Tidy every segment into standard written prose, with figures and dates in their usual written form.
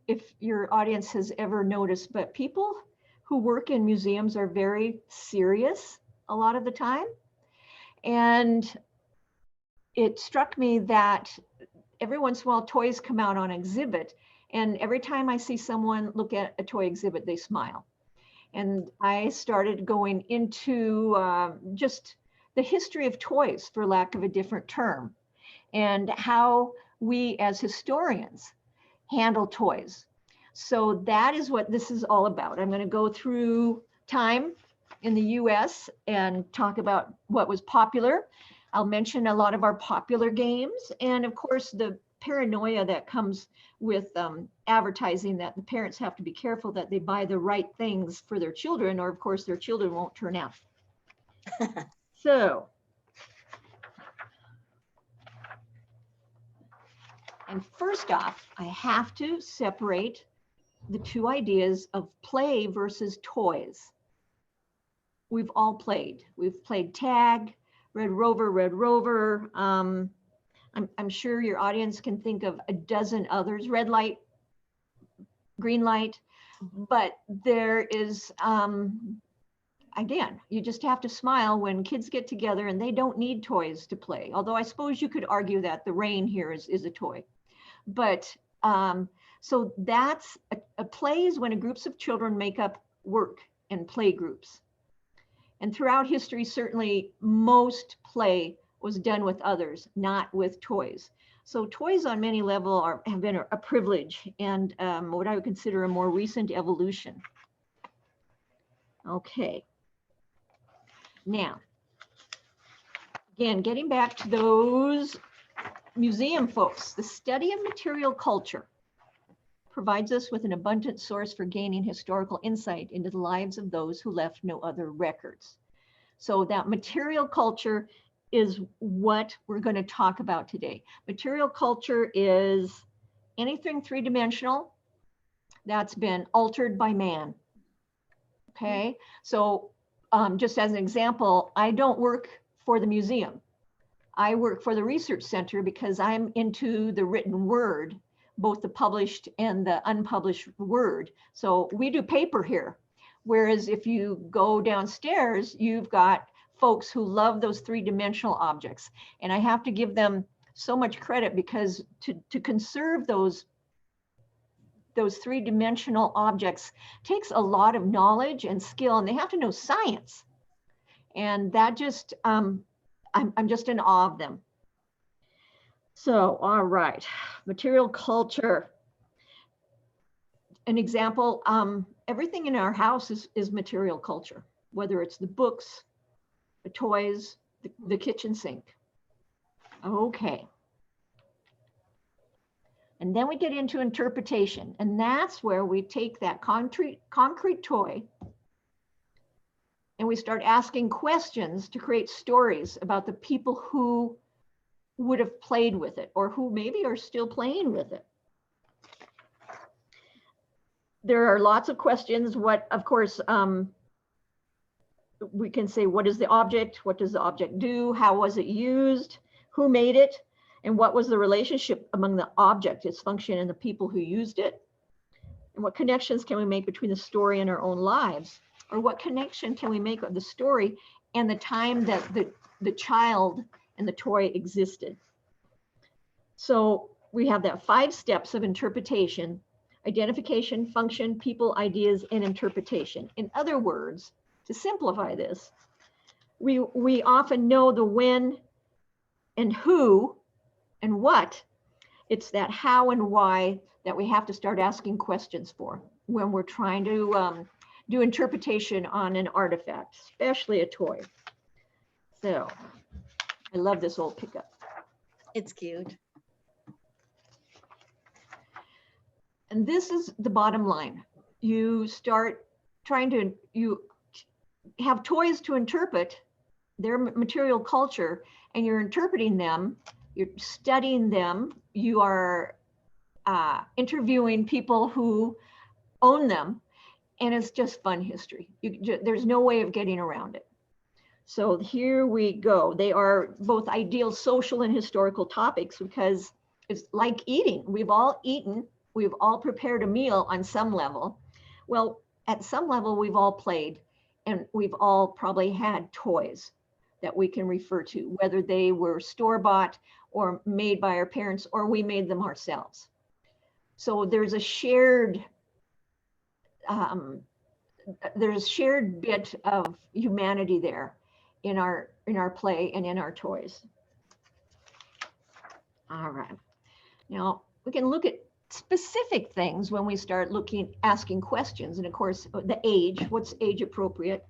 if your audience has ever noticed, but people who work in museums are very serious a lot of the time. And it struck me that every once in a while toys come out on exhibit, and every time I see someone look at a toy exhibit, they smile. And I started going into just the history of toys, for lack of a different term, and how we as historians handle toys. So that is what this is all about. I'm going to go through time in the US and talk about what was popular. I'll mention a lot of our popular games, and of course the paranoia that comes with advertising, that the parents have to be careful that they buy the right things for their children, or of course their children won't turn out. So, and first off, I have to separate the two ideas of play versus toys. We've all played. We've played tag, Red Rover. I'm sure your audience can think of a dozen others, red light, green light, but there is, again, you just have to smile when kids get together and they don't need toys to play. Although I suppose you could argue that the rain here is a toy. But so that's a play is when groups of children make up work and play groups. And throughout history, certainly most play was done with others, not with toys. So toys on many levels have been a privilege and what I would consider a more recent evolution. Okay. Now, again, getting back to those museum folks, the study of material culture provides us with an abundant source for gaining historical insight into the lives of those who left no other records. So that material culture is what we're going to talk about today. Material culture is anything three-dimensional that's been altered by man. Okay, so just as an example, I don't work for the museum. I work for the research center because I'm into the written word, both the published and the unpublished word. So we do paper here. Whereas if you go downstairs, you've got folks who love those three-dimensional objects. And I have to give them so much credit because to conserve those three-dimensional objects takes a lot of knowledge and skill, and they have to know science. And that just, I'm just in awe of them. So, all right, material culture. An example, everything in our house is material culture, whether it's the books, the toys, the kitchen sink. Okay. And then we get into interpretation, and that's where we take that concrete toy and we start asking questions to create stories about the people who would have played with it or who maybe are still playing with it. There are lots of questions. What, of course, we can say, what is the object? What does the object do? How was it used? Who made it? And what was the relationship among the object, its function, and the people who used it? And what connections can we make between the story and our own lives? Or what connection can we make of the story and the time that the child and the toy existed? So we have that 5 steps of interpretation: identification, function, people, ideas, and interpretation. In other words, to simplify this, we often know the when and who and what. It's that how and why that we have to start asking questions for when we're trying to do interpretation on an artifact, especially a toy. So I love this old pickup. It's cute. And this is the bottom line. You start trying to, you have toys to interpret their material culture, and you're interpreting them, you're studying them, you are interviewing people who own them, and it's just fun history. There's no way of getting around it. So here we go. They are both ideal social and historical topics because it's like eating. We've all eaten we've all prepared a meal on some level. Well, at some level, we've all played, and we've all probably had toys that we can refer to, whether they were store-bought or made by our parents, or we made them ourselves. So there's a shared bit of humanity there in our play and in our toys. All right. Now we can look at specific things when we start asking questions. And of course, the age, what's age appropriate?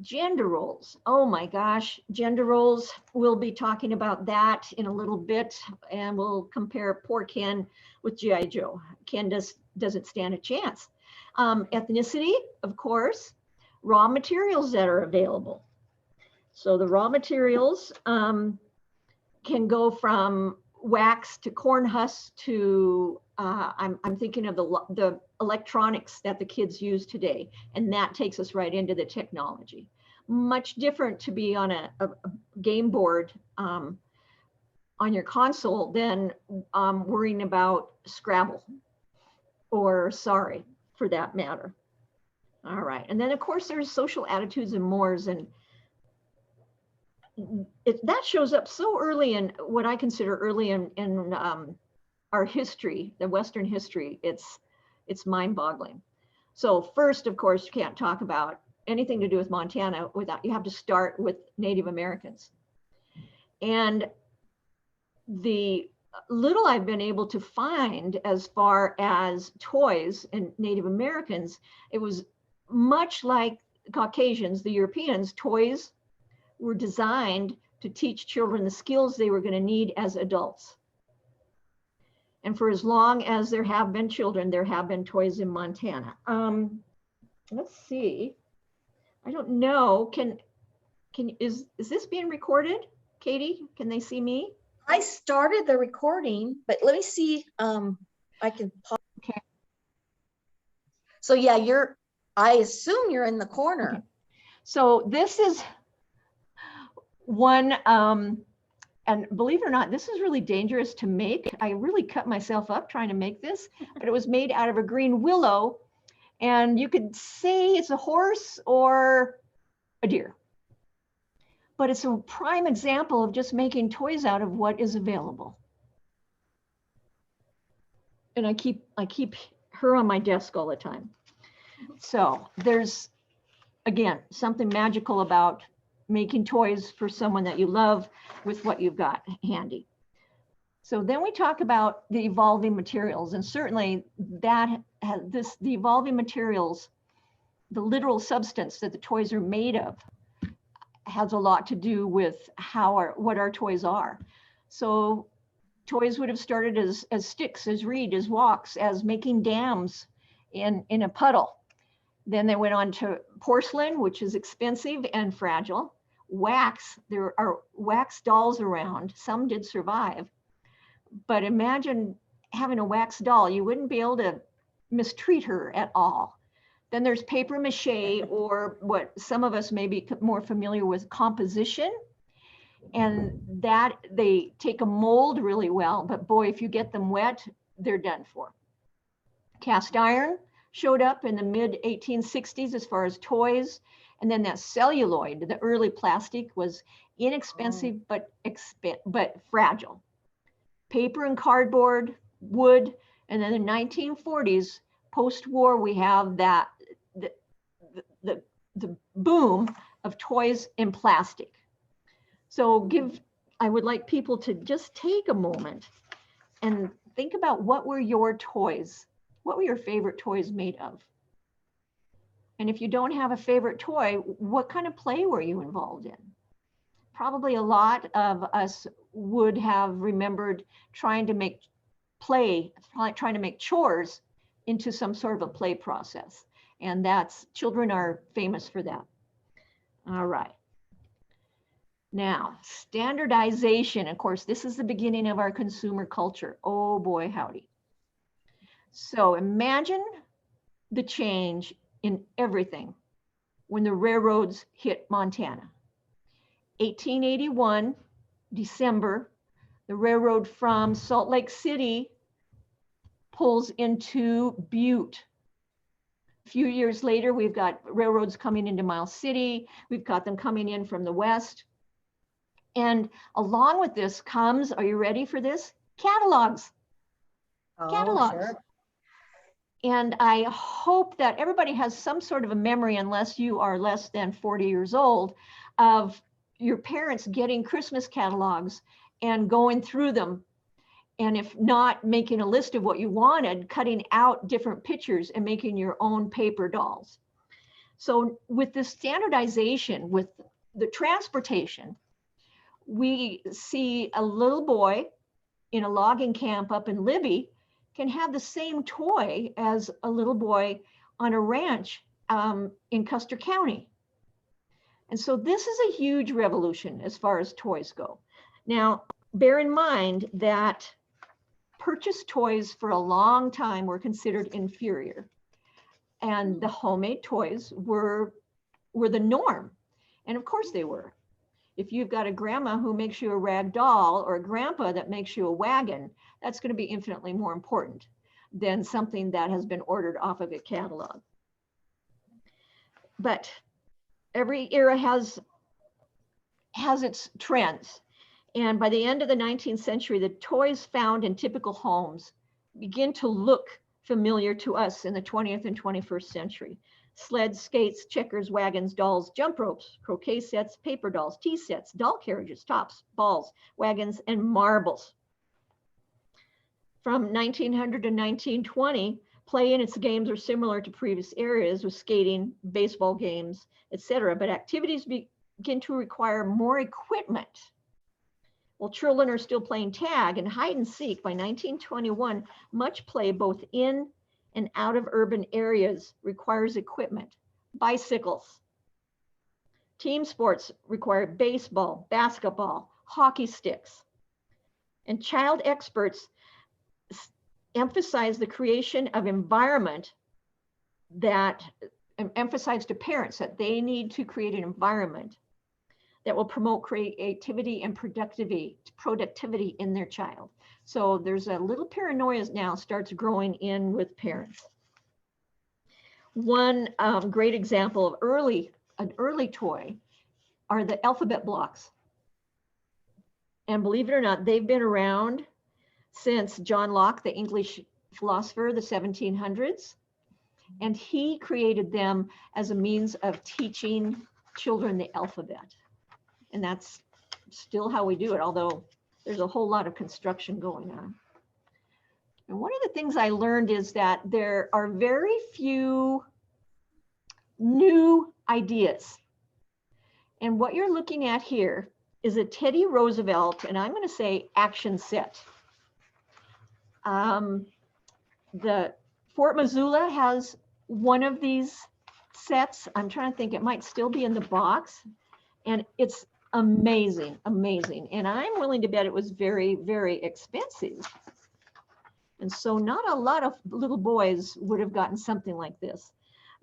Gender roles. Oh my gosh, gender roles. We'll be talking about that in a little bit, and we'll compare poor Ken with G.I. Joe. Ken doesn't stand a chance. Ethnicity, of course, raw materials that are available. So the raw materials can go from wax to corn husks to, I'm thinking of the electronics that the kids use today, and that takes us right into the technology. Much different to be on a game board on your console than worrying about Scrabble or Sorry, for that matter. All right, and then of course there's social attitudes and mores, and that shows up so early in what I consider early in our history, the Western history. It's mind-boggling. So first, of course, you can't talk about anything to do with Montana without, you have to start with Native Americans. And the little I've been able to find as far as toys and Native Americans, it was much like Caucasians, the Europeans. Toys were designed to teach children the skills they were going to need as adults. And for as long as there have been children, there have been toys in Montana. Let's see. I don't know. Is this being recorded? Katie, can they see me? I started the recording, but let me see. I can pause. Okay. So yeah, I assume you're in the corner. Okay. So this is one, and believe it or not, this is really dangerous to make. I really cut myself up trying to make this, but it was made out of a green willow, and you could say it's a horse or a deer. But it's a prime example of just making toys out of what is available. And I keep her on my desk all the time. So there's, again, something magical about making toys for someone that you love with what you've got handy. So then we talk about the evolving materials, and certainly the evolving materials, the literal substance that the toys are made of, has a lot to do with what our toys are. So toys would have started as sticks, as reed, as walks, as making dams in a puddle. Then they went on to porcelain, which is expensive and fragile. Wax, there are wax dolls around. Some did survive. But imagine having a wax doll. You wouldn't be able to mistreat her at all. Then there's paper mache, or what some of us may be more familiar with, composition. And that they take a mold really well, but boy, if you get them wet, they're done for. Cast iron showed up in the mid 1860s as far as toys. And then that celluloid, the early plastic, was inexpensive, but fragile. Paper and cardboard, wood, and then in the 1940s, post-war, we have that the boom of toys in plastic. So I would like people to just take a moment and think about, what were your toys? What were your favorite toys made of? And if you don't have a favorite toy, what kind of play were you involved in? Probably a lot of us would have remembered trying to make chores into some sort of a play process. And children are famous for that. All right. Now, standardization. Of course, this is the beginning of our consumer culture. Oh boy, howdy. So imagine the change in everything when the railroads hit Montana. 1881, December, the railroad from Salt Lake City, pulls into Butte. A few years later, we've got railroads coming into Miles City. We've got them coming in from the west. And along with this comes, are you ready for this? Catalogs. Oh, Catalogs. sure. And I hope that everybody has some sort of a memory, unless you are less than 40 years old, of your parents getting Christmas catalogs and going through them. And if not, making a list of what you wanted, cutting out different pictures and making your own paper dolls. So with this standardization, with the transportation, we see a little boy in a logging camp up in Libby can have the same toy as a little boy on a ranch in Custer County. And so this is a huge revolution as far as toys go. Now, bear in mind that purchased toys for a long time were considered inferior. And the homemade toys were the norm. And of course they were. If you've got a grandma who makes you a rag doll or a grandpa that makes you a wagon, that's going to be infinitely more important than something that has been ordered off of a catalog. But every era has its trends. And by the end of the 19th century, the toys found in typical homes begin to look familiar to us in the 20th and 21st century. Sleds, skates, checkers, wagons, dolls, jump ropes, croquet sets, paper dolls, tea sets, doll carriages, tops, balls, wagons, and marbles. From 1900 to 1920, play and its games are similar to previous eras with skating, baseball games, etc. But activities begin to require more equipment. While children are still playing tag and hide and seek, by 1921, much play both in and out of urban areas requires equipment. Bicycles. Team sports require baseball, basketball, hockey sticks. And child experts emphasize the creation of environment that emphasize to parents that they need to create an environment that will promote creativity and productivity in their child. So there's a little paranoia now starts growing in with parents. One great example of an early toy are the alphabet blocks. And believe it or not, they've been around since John Locke, the English philosopher, the 1700s. And he created them as a means of teaching children the alphabet. And that's still how we do it, although there's a whole lot of construction going on. And one of the things I learned is that there are very few new ideas. And what you're looking at here is a Teddy Roosevelt, and I'm going to say action set. The Fort Missoula has one of these sets. I'm trying to think, it might still be in the box. And it's amazing, amazing. And I'm willing to bet it was very, very expensive. And so not a lot of little boys would have gotten something like this.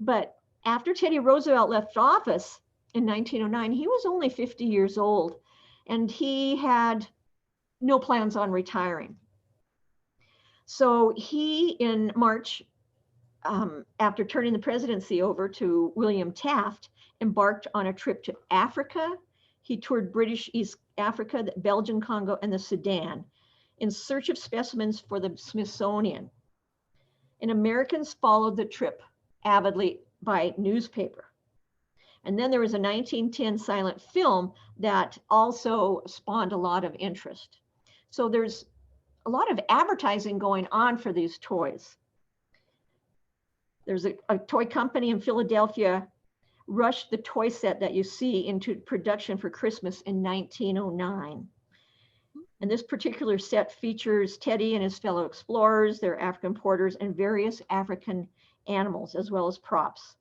But after Teddy Roosevelt left office in 1909, he was only 50 years old, and he had no plans on retiring. So he, in March, after turning the presidency over to William Taft, embarked on a trip to Africa. He toured British East Africa, the Belgian Congo, and the Sudan in search of specimens for the Smithsonian. And Americans followed the trip avidly by newspaper. And then there was a 1910 silent film that also spawned a lot of interest. So there's a lot of advertising going on for these toys. There's a toy company in Philadelphia rushed the toy set that you see into production for Christmas in 1909. And this particular set features Teddy and his fellow explorers, their African porters, and various African animals, as well as props.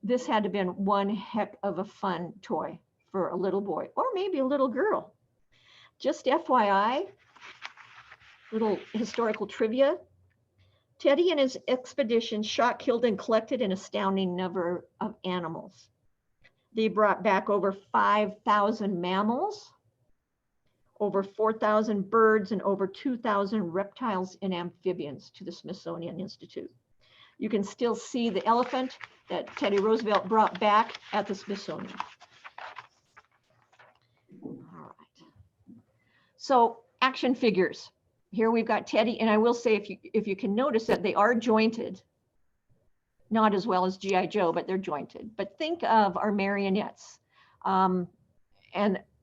This had to have been one heck of a fun toy for a little boy, or maybe a little girl. Just FYI, little historical trivia. Teddy and his expedition shot, killed, and collected an astounding number of animals. They brought back over 5,000 mammals, over 4,000 birds, and over 2,000 reptiles and amphibians to the Smithsonian Institute. You can still see the elephant that Teddy Roosevelt brought back at the Smithsonian. All right. So action figures. Here we've got Teddy, and I will say, if you can notice that they are jointed, not as well as G.I. Joe, but they're jointed. But think of our marionettes, and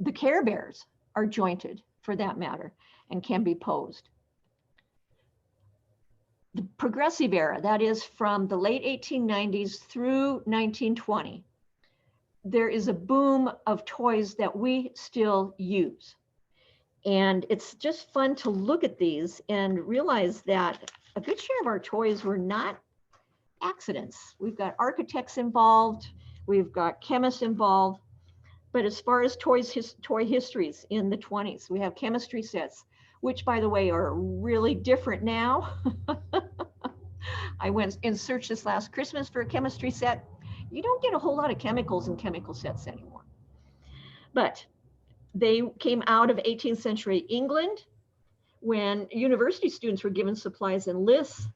the Care Bears are jointed for that matter, and can be posed. The progressive era, that is from the late 1890s through 1920, there is a boom of toys that we still use. And it's just fun to look at these and realize that a good share of our toys were not accidents. We've got architects involved, we've got chemists involved, but as far as toy histories in the 20s, we have chemistry sets, which by the way are really different now. I went and searched this last Christmas for a chemistry set. You don't get a whole lot of chemicals in chemical sets anymore. But they came out of 18th century England when university students were given supplies and lists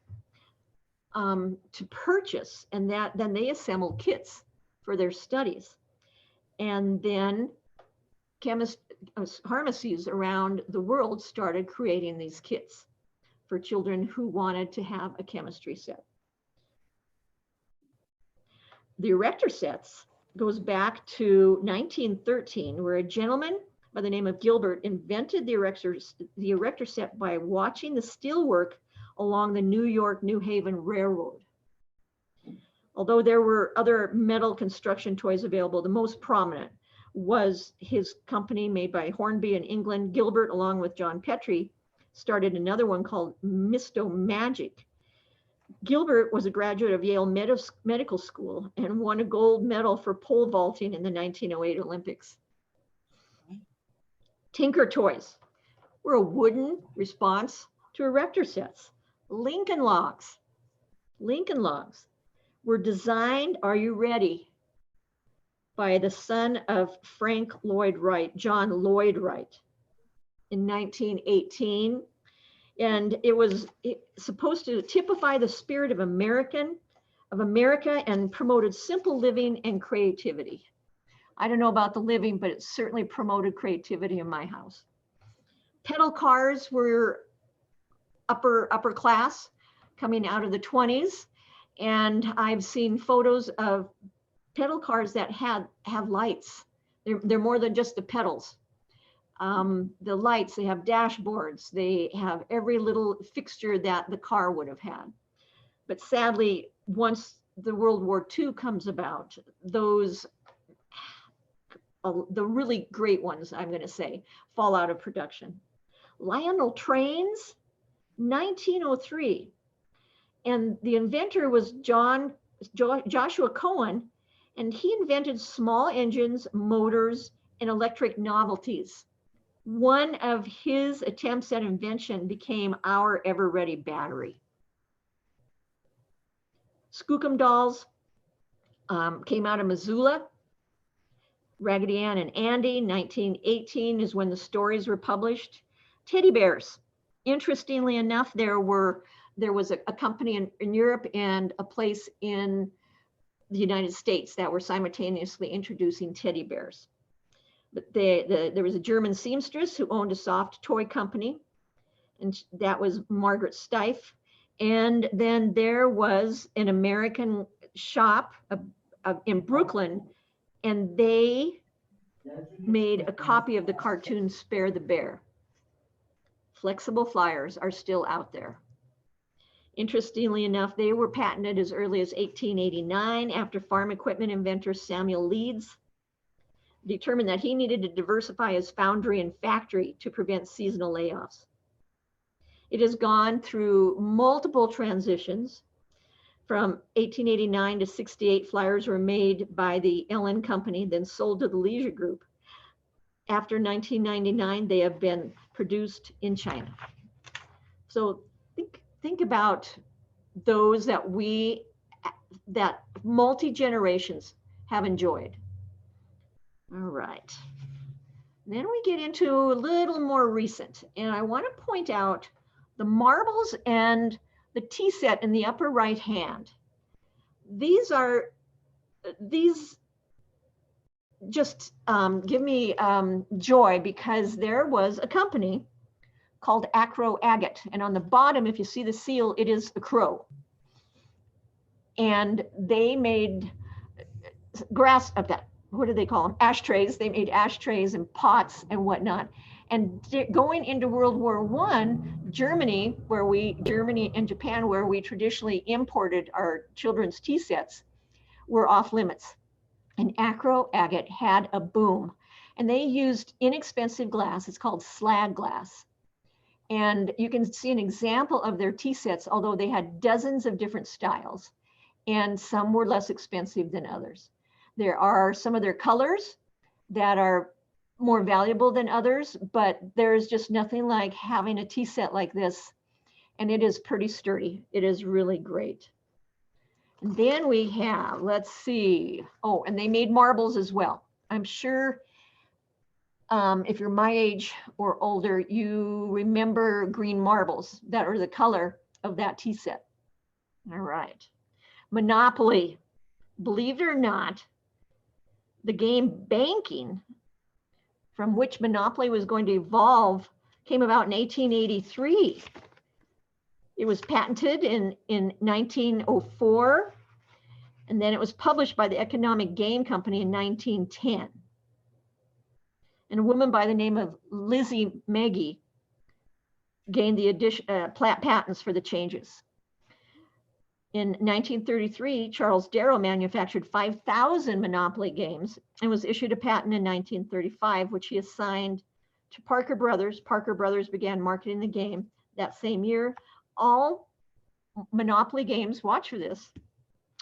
to purchase, and then they assembled kits for their studies. And then pharmacies around the world started creating these kits for children who wanted to have a chemistry set. The erector sets goes back to 1913, where a gentleman by the name of Gilbert invented the erector set by watching the steelwork along the New York-New Haven Railroad. Although there were other metal construction toys available, the most prominent was his company made by Hornby in England. Gilbert, along with John Petrie, started another one called Misto Magic. Gilbert was a graduate of Yale Medical School and won a gold medal for pole vaulting in the 1908 Olympics. Tinker toys were a wooden response to erector sets. Lincoln logs were designed, are you ready, by the son of Frank Lloyd Wright, John Lloyd Wright, in 1918. And it was supposed to typify the spirit of America and promoted simple living and creativity. I don't know about the living, but it certainly promoted creativity in my house. Pedal cars were upper class coming out of the 20s. And I've seen photos of pedal cars that have lights. They're more than just the pedals. The lights, they have dashboards, they have every little fixture that the car would have had. But sadly, once the World War II comes about, those, the really great ones, I'm going to say, fall out of production. Lionel trains, 1903. And the inventor was Joshua Cohen, and he invented small engines, motors, and electric novelties. One of his attempts at invention became our ever-ready battery. Skookum dolls came out of Missoula. Raggedy Ann and Andy, 1918 is when the stories were published. Teddy bears. Interestingly enough, there was a company in Europe and a place in the United States that were simultaneously introducing teddy bears. But there was a German seamstress who owned a soft toy company, and that was Margaret Steiff. And then there was an American shop in Brooklyn, and they made a copy of the cartoon Spare the Bear. Flexible flyers are still out there. Interestingly enough, they were patented as early as 1889 after farm equipment inventor Samuel Leeds determined that he needed to diversify his foundry and factory to prevent seasonal layoffs. It has gone through multiple transitions. From 1889 to 68, flyers were made by the Ellen Company, then sold to the Leisure Group. After 1999, they have been produced in China. So think about those that multi-generations have enjoyed. All right. Then we get into a little more recent, and I want to point out the marbles and the tea set in the upper right hand. These just give me joy, because there was a company called Acro Agate, and on the bottom, if you see the seal, it is a crow. And they made grass of that. What do they call them? Ashtrays. They made ashtrays and pots and whatnot. And going into World War I, Germany and Japan, where we traditionally imported our children's tea sets, were off limits. And Acro Agate had a boom. And they used inexpensive glass. It's called slag glass. And you can see an example of their tea sets, although they had dozens of different styles, and some were less expensive than others. There are some of their colors that are more valuable than others, but there's just nothing like having a tea set like this. And it is pretty sturdy. It is really great. And then we have, let's see. Oh, and they made marbles as well. I'm sure if you're my age or older, you remember green marbles that are the color of that tea set. All right. Monopoly. Believe it or not, the game banking, from which Monopoly was going to evolve, came about in 1883. It was patented in 1904, and then it was published by the Economic Game Company in 1910. And a woman by the name of Lizzie Maggie gained the patents for the changes. In 1933, Charles Darrow manufactured 5,000 Monopoly games and was issued a patent in 1935, which he assigned to Parker Brothers. Parker Brothers began marketing the game that same year. All Monopoly games, watch for this,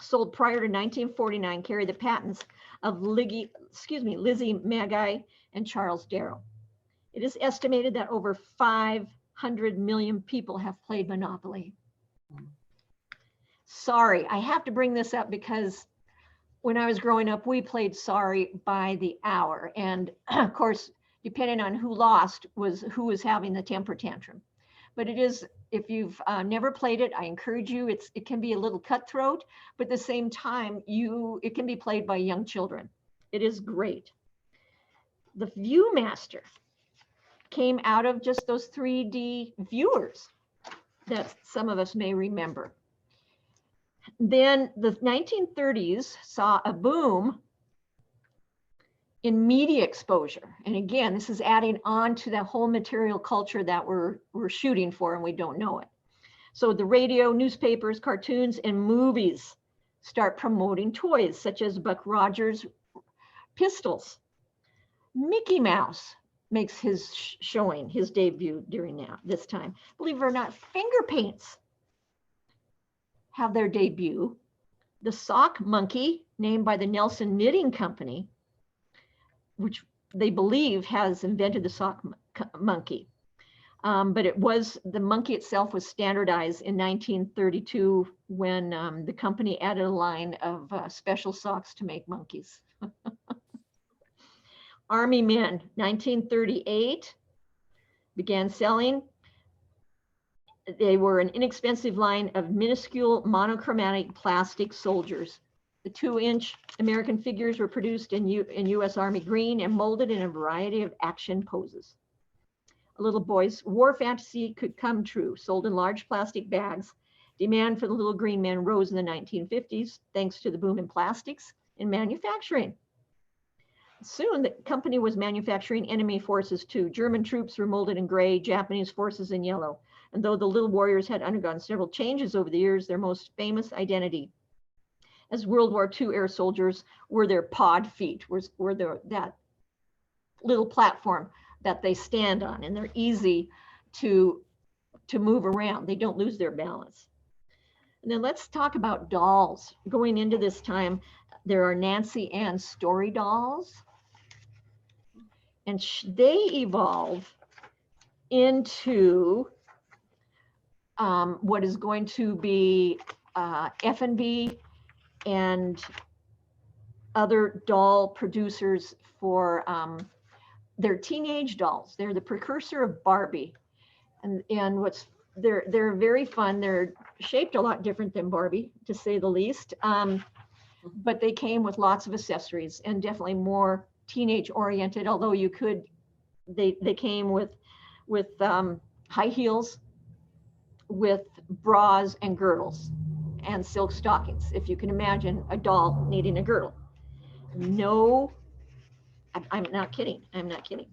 sold prior to 1949 carried the patents of Lizzie Maggie and Charles Darrow. It is estimated that over 500 million people have played Monopoly. Sorry, I have to bring this up because when I was growing up, we played Sorry by the hour. And of course, depending on who lost was who was having the temper tantrum. But it is, if you've never played it, I encourage you. It can be a little cutthroat, but at the same time, it can be played by young children. It is great. The Viewmaster came out of just those 3D viewers that some of us may remember. Then the 1930s saw a boom in media exposure. And again, this is adding on to that whole material culture that we're shooting for, and we don't know it. So the radio, newspapers, cartoons, and movies start promoting toys such as Buck Rogers pistols. Mickey Mouse makes his his debut during this time. Believe it or not, finger paints have their debut. The sock monkey, named by the Nelson Knitting Company, which they believe has invented the sock monkey. But the monkey itself was standardized in 1932 when the company added a line of special socks to make monkeys. Army Men, 1938, began selling. They were an inexpensive line of minuscule monochromatic plastic soldiers. The 2-inch American figures were produced in U.S. Army green and molded in a variety of action poses. A little boy's war fantasy could come true, sold in large plastic bags. Demand for the little green men rose in the 1950s, thanks to the boom in plastics and manufacturing. Soon, the company was manufacturing enemy forces too. German troops were molded in gray, Japanese forces in yellow. And though the little warriors had undergone several changes over the years, their most famous identity as World War II air soldiers were their pod feet, were that little platform that they stand on, and they're easy to move around. They don't lose their balance. And then let's talk about dolls. Going into this time, there are Nancy Ann story dolls, and they evolve into what is going to be F&B and other doll producers for they're teenage dolls. They're the precursor of Barbie. And they're very fun. They're shaped a lot different than Barbie, to say the least. But they came with lots of accessories and definitely more teenage oriented, although they came with high heels, with bras and girdles and silk stockings. If you can imagine a doll needing a girdle. No, I'm not kidding. I'm not kidding.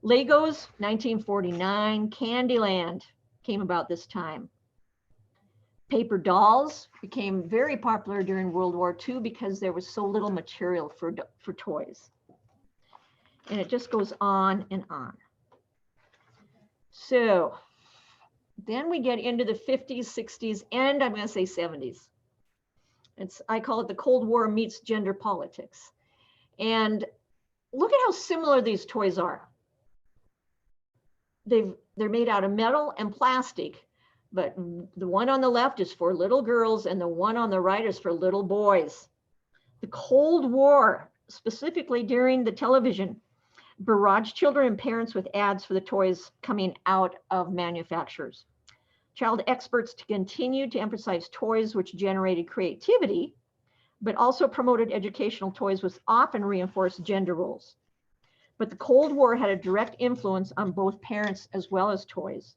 Legos, 1949. Candyland came about this time. Paper dolls became very popular during World War II because there was so little material for toys. And it just goes on and on. So then we get into the 50s, 60s, and I'm going to say 70s. I call it the Cold War meets gender politics. And look at how similar these toys are. They're made out of metal and plastic, but the one on the left is for little girls and the one on the right is for little boys. The Cold War, specifically during the television, barraged children and parents with ads for the toys coming out of manufacturers. Child experts continued to emphasize toys which generated creativity, but also promoted educational toys which often reinforced gender roles. But the Cold War had a direct influence on both parents as well as toys.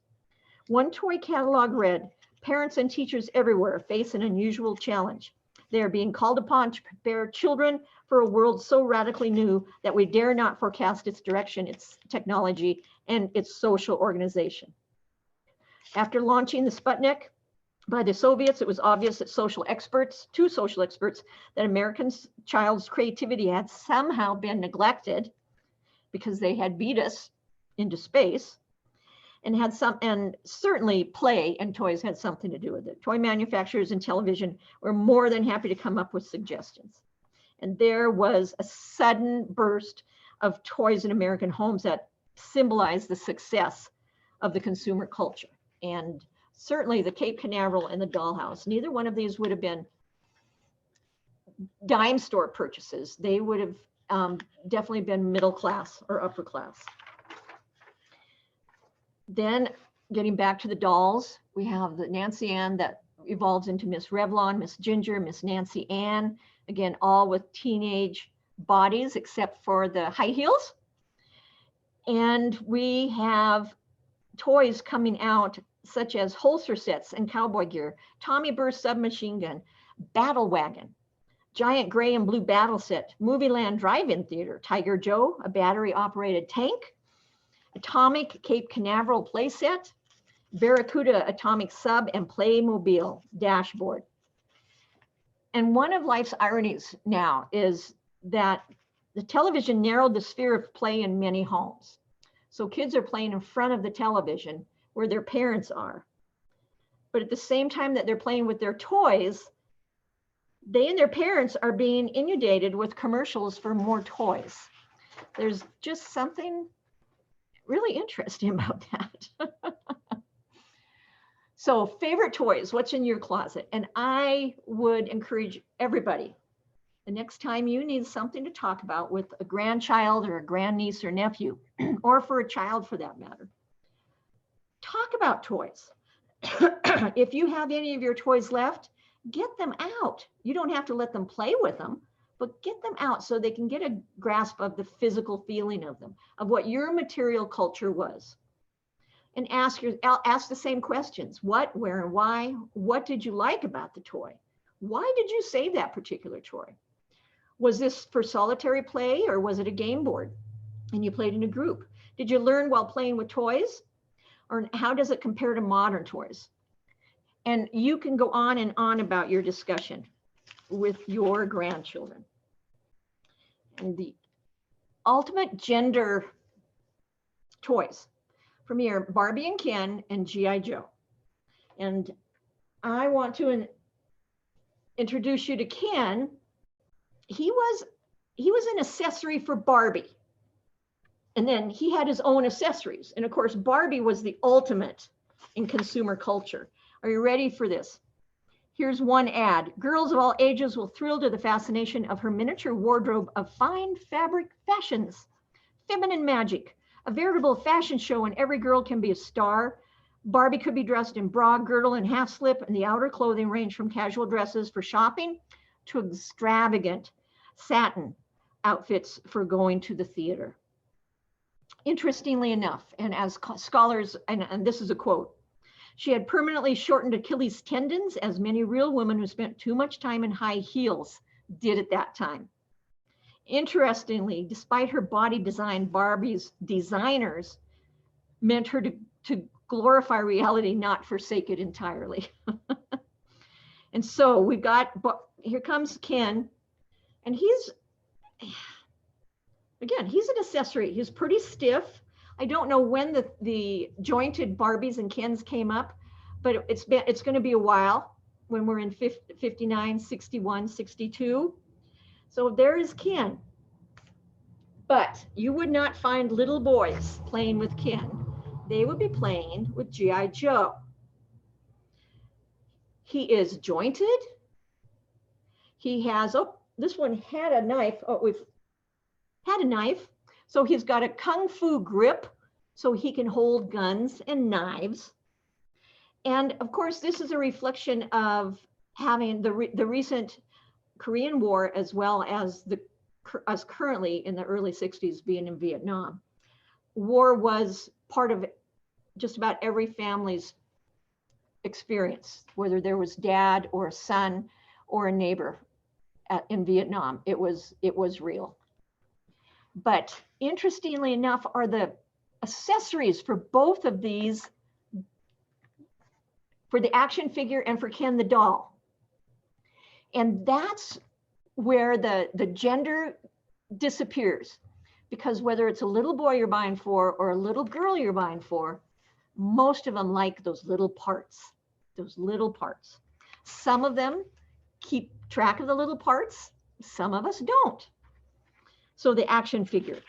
One toy catalog read, "Parents and teachers everywhere face an unusual challenge. They are being called upon to prepare children for a world so radically new that we dare not forecast its direction, its technology, and its social organization." After launching the Sputnik by the Soviets, it was obvious that social experts, that American child's creativity had somehow been neglected because they had beat us into space, and certainly play and toys had something to do with it. Toy manufacturers and television were more than happy to come up with suggestions. And there was a sudden burst of toys in American homes that symbolized the success of the consumer culture. And certainly the Cape Canaveral and the dollhouse, neither one of these would have been dime store purchases. They would have definitely been middle class or upper class. Then getting back to the dolls, we have the Nancy Ann that evolves into Miss Revlon, Miss Ginger, Miss Nancy Ann, again, all with teenage bodies except for the high heels. And we have toys coming out such as holster sets and cowboy gear, Tommy Burst submachine gun, battle wagon, giant gray and blue battle set, Movieland drive-in theater, Tiger Joe, a battery operated tank, atomic Cape Canaveral playset, Barracuda atomic sub, and Playmobil dashboard. And one of life's ironies now is that the television narrowed the sphere of play in many homes. So kids are playing in front of the television where their parents are. But at the same time that they're playing with their toys, they and their parents are being inundated with commercials for more toys. There's just something really interesting about that. So favorite toys, what's in your closet? And I would encourage everybody, the next time you need something to talk about with a grandchild or a grandniece or nephew, or for a child for that matter, talk about toys. If you have any of your toys left, get them out. You don't have to let them play with them, but get them out so they can get a grasp of the physical feeling of them, of what your material culture was. And ask the same questions. What, where, and why? What did you like about the toy? Why did you save that particular toy? Was this for solitary play or was it a game board and you played in a group? Did you learn while playing with toys? Or how does it compare to modern toys? And you can go on and on about your discussion with your grandchildren. And the ultimate gender toys for me are Barbie and Ken and G.I. Joe. And I want to introduce you to Ken. He was an accessory for Barbie. And then he had his own accessories. And of course, Barbie was the ultimate in consumer culture. Are you ready for this? Here's one ad. Girls of all ages will thrill to the fascination of her miniature wardrobe of fine fabric fashions. feminine magic, a veritable fashion show and every girl can be a star. Barbie could be dressed in bra, girdle, and half slip, and the outer clothing ranged from casual dresses for shopping to extravagant satin outfits for going to the theater. Interestingly enough, and as scholars, and this is a quote, she had permanently shortened Achilles tendons, as many real women who spent too much time in high heels did at that time. Interestingly, despite her body design, Barbie's designers meant her to glorify reality, not forsake it entirely. And so we've got, here comes Ken, and he's an accessory. He's pretty stiff. I don't know when the jointed Barbies and Kens came up, but it's going to be a while when we're in 59, 61, 62. So there is Ken. But you would not find little boys playing with Ken. They would be playing with G.I. Joe. He is jointed. He has, this one had a knife. We've had a knife. So he's got a kung fu grip so he can hold guns and knives. And of course, this is a reflection of having the recent Korean War, as well as us currently in the early 60s being in Vietnam. War was part of just about every family's experience, whether there was dad or a son or a neighbor in Vietnam. It was real. But interestingly enough, are the accessories for both of these, for the action figure and for Ken the doll. And that's where the gender disappears, because whether it's a little boy you're buying for or a little girl you're buying for, most of them like those little parts. Some of them keep track of the little parts, some of us don't. So the action figure.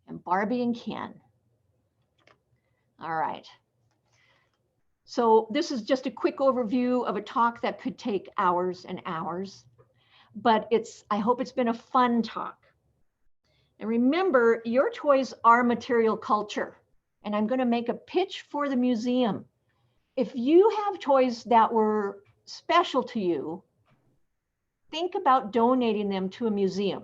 And Barbie and Ken. All right. So this is just a quick overview of a talk that could take hours and hours, but I hope it's been a fun talk. And remember, your toys are material culture, and I'm going to make a pitch for the museum. If you have toys that were special to you, think about donating them to a museum.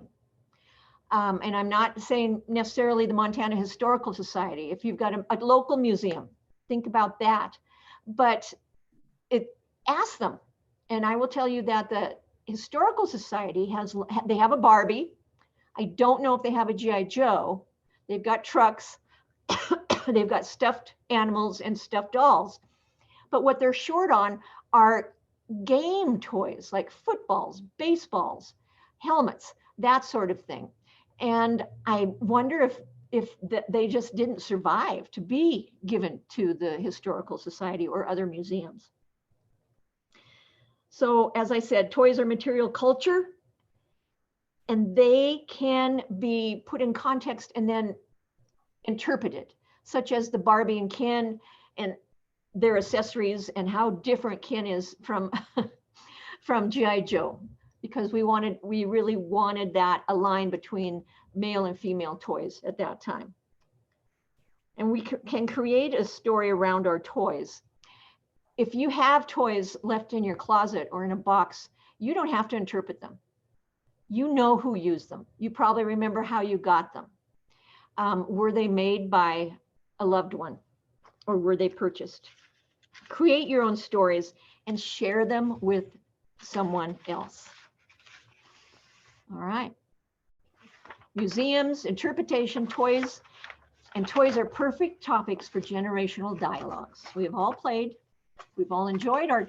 And I'm not saying necessarily the Montana Historical Society. If you've got a local museum, think about that. But ask them. And I will tell you that the Historical Society they have a Barbie. I don't know if they have a G.I. Joe. They've got trucks. They've got stuffed animals and stuffed dolls. But what they're short on are game toys like footballs, baseballs, helmets, that sort of thing. And I wonder if they just didn't survive to be given to the Historical Society or other museums. So as I said, toys are material culture, and they can be put in context and then interpreted, such as the Barbie and Ken and their accessories and how different Ken is from G.I. Joe, because we really wanted that a line between male and female toys at that time. And we can create a story around our toys. If you have toys left in your closet or in a box, you don't have to interpret them. You know who used them. You probably remember how you got them. Were they made by a loved one, or were they purchased? Create your own stories and share them with someone else. All right. Museums, interpretation, toys, and toys are perfect topics for generational dialogues. We have all played, we've all enjoyed our